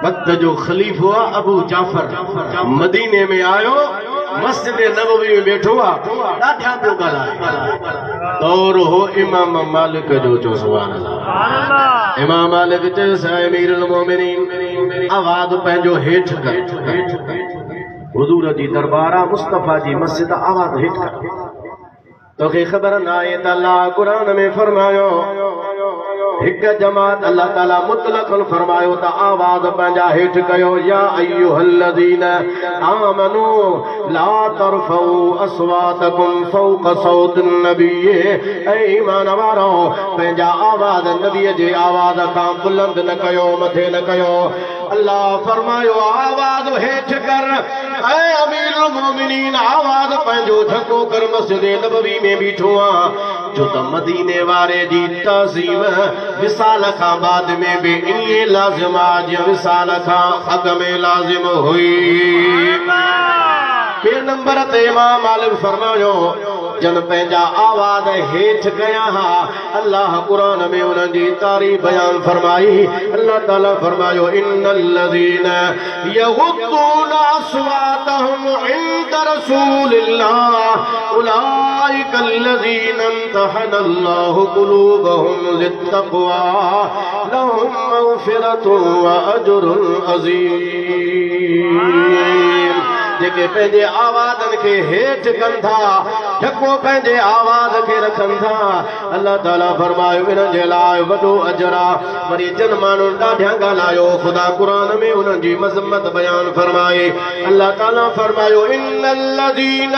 वक्त जो खलीफ हुआ अबू जाफर मदीने में आयो, मस्जिद नबवी में बैठो ॾाढा पियो ॻाल्हाए। दौर हो इमाम मालिक जो, चो सुभान अल्लाह। इमाम मालिक चयोसि अमीरुल मोमिनीन आवाज़ पंहिंजो हेठि कर, हुजूर जी दरबार आहे, मुस्तफ़ा जी मस्जिद, आवाज़ हेठि कर। तोखे ख़बर न आहे त अल्लाह क़ुरान में फरमायो हिक जमात अल्लाह ताला मुतलक़न फरमायो त आवाज़ पंहिंजा हेठि कयो, या अय्युहल्लज़ीन आमनू ला तरफ़ऊ अस्वातकुम फ़ौक़ सौतिन नबी। ऐ ईमान वारो पंहिंजा आवाज़ नबीअ जे आवाज़ खां बुलंद न कयो, मथे न कयो। अल्लाह फरमायो आवाज़ हेठि कर। ऐ अमीरुल मोमिनीन आवाज़ पंहिंजो झको कर, मस्जिद नबवी में बीठो आ, जो त मदीने वारे जी तज़ीम विसाल खां बाद में भी इन्हीं लाज़िम आज विसाल खां अग में लाज़िम हुई। फिर नंबर ते इमाम मालिक फरमायो जन पंहिंजा आवाज़ हेठि कया हा, अल्लाह कुरान में उन्हनि जी तारीफ़ बयान फरमाई। अल्लाह ताला फरमायो इन्नल्लज़ीन यग़ुद्दूना अस्वातहुम इंद रसूलिल्लाह उलाइकल्लज़ीना इम्तहनल्लाहु क़ुलूबहुम लित्तक़वा लहुम मग़फ़िरतुन व अज्रुन अज़ीम। जेके पंहिंजे आवाज़नि खे हेठि कनि था, झको पंहिंजे आवाज़ खे रखनि था, अल्लाह ताला फरमायो इन्हनि जे लाइ वॾो अजर आहे। वरी जन माण्हुनि ॾाढा ॻाल्हायो, ख़ुदा क़ुरान में उन्हनि जी मज़म्मत बयान फरमाए। अल्लाह ताला फरमायो इन्नल्लज़ीन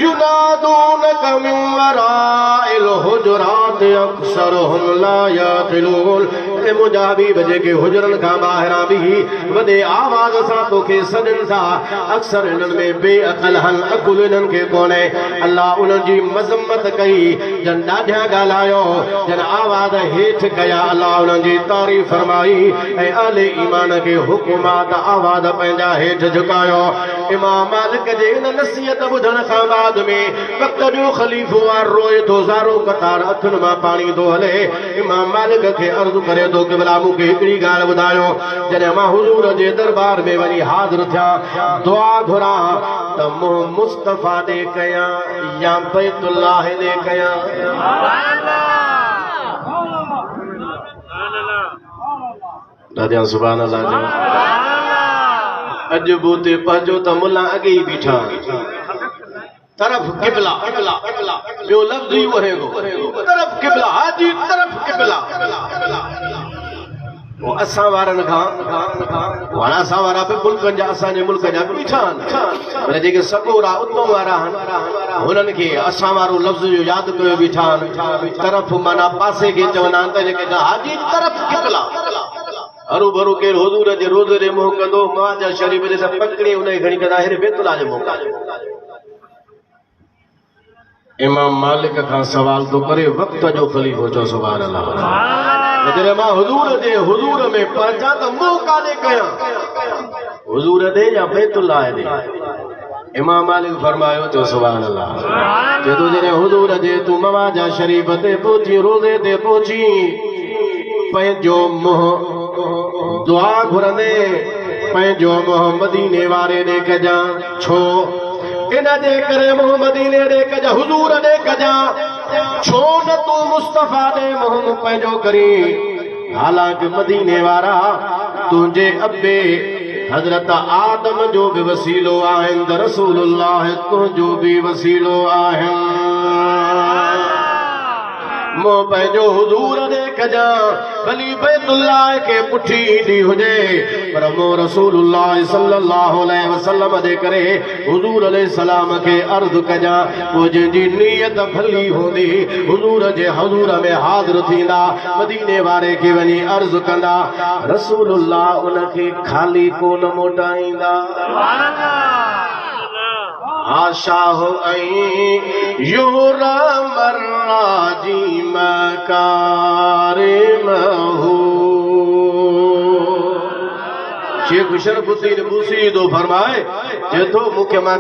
युनादूनक मिन वराइल हुजुरात अक्सरुहुम ला याक़िलून। ए मुंहिंजा हबीब जेके हुजरनि खां ॿाहिरां बि वॾे आवाज़ सां तोखे सॾनि था, अक्सर इन्हनि में बेअक़ल हल अकुल इन्हनि खे कोन्हे। अल्लाह उन्हनि जी मज़म्मत कई, जन ॾाढा ॻाल्हायो, जन आवाज़ हेठि कया, अल्लाह उन्हनि जी तारीफ़ फरमाई। ऐं आले ईमान खे हुकुम आहे त आवाज़ पंहिंजा हेठि झुकायो। इमाम मालिक जे इन नसीहत ॿुधण खां बाद में वक़्त जो ख़लीफ़ो आहे, रोए थो, ज़ारो कतार अखियुनि मां पाणी थो हले। इमाम मालिक खे अर्ज़ु करे थो कि भला मूंखे हिकिड़ी ॻाल्हि ॿुधायो, जॾहिं मां हुज़ूर जे दरबार में वञी हाज़िर थियां, दुआ घुरां त मुंहुं मुस्तफ़ा ॾे कयां या बैतुल्लाह ॾे कयां? दादा सुभान अल्लाह। अॼु बूते पंहिंजो त मुला अॻे ई बीठा, तरफ़ क़िबला, ॿियो लफ़्ज़ ई वहेगो, तरफ़ क़िबला, हाजी तरफ़ क़िबला। असां वारनि खां असां वारा बि मुल्कनि जा, असांजे मुल्क जा बीठा आहिनि, पर जेके सॻोरा उतो वारा आहिनि हुननि खे असां वारो लफ़्ज़ जो यादि कयो बीठा आहिनि। तरफ़ माना पासे खे चवंदा आहिनि त जेके हाजी तरफ़ क़िबला। हरू भरू केरु हुज़ूर जे रोज़े ॾे मुंहुं कंदो, मां शरीफ़ ॾे त पकड़े उन खे खणी कंदा हेॾे बैतुल्लाह जे मुंहुं कंदा। इमाम मालिक खां सवाल थो करे, वक़्त जो ख़लीफ़ो, चओ सुभान अल्लाह। जॾहिं मां हुज़ूर जे हुज़ूर में पहुचां त मुंहुं काॾे कयां, हुज़ूर ॾे या बैतुल्लाह ॾे? इमाम मालिक फरमायो, चओ सुभान अल्लाह। जो जॾहिं हुज़ूर जे तूं मवाजा शरीफ़ ते पहुची, रोज़े ते पहुची, पंहिंजो मुंहुं दुआ घुरंदे पंहिंजो मुंहुं मदीने वारे ॾे कजां। छो? इन जे करे मुंहुं मदीने ॾे कजां, हुज़ूर ॾे कजां। छो न तूं मुस्तफ़ा ॾे मुंहुं पंहिंजो करी? हालांकि मदीने वारा तुंहिंजे अबे हज़रत आदम जो बि वसीलो आहिनि, त रसूलुल्लाह तुंहिंजो बि वसीलो आहिनि। मुंहुं पंहिंजो हुज़ूर ॾे कजां, भली बैतुल्लाह खे पुठी ईंदी हुजे, पर मुंहुं रसूलुल्लाह सल्लल्लाहु अलैहि वसल्लम ॾे करे हुज़ूर अलैहि सलाम खे अर्ज़ु कजां। पोइ जंहिंजी नीयत भली हूंदी हुज़ूर जे हज़ूर में हाज़िर थींदा, मदीने वारे खे वञी अर्ज़ु कंदा, रसूलुल्लाह उनखे ख़ाली कोन मोटाईंदा। आशा हो युरमर्राजी मकारिमहू। शेख शरफुद्दीन बूसी दो फरमाए, जे तो मुखे मां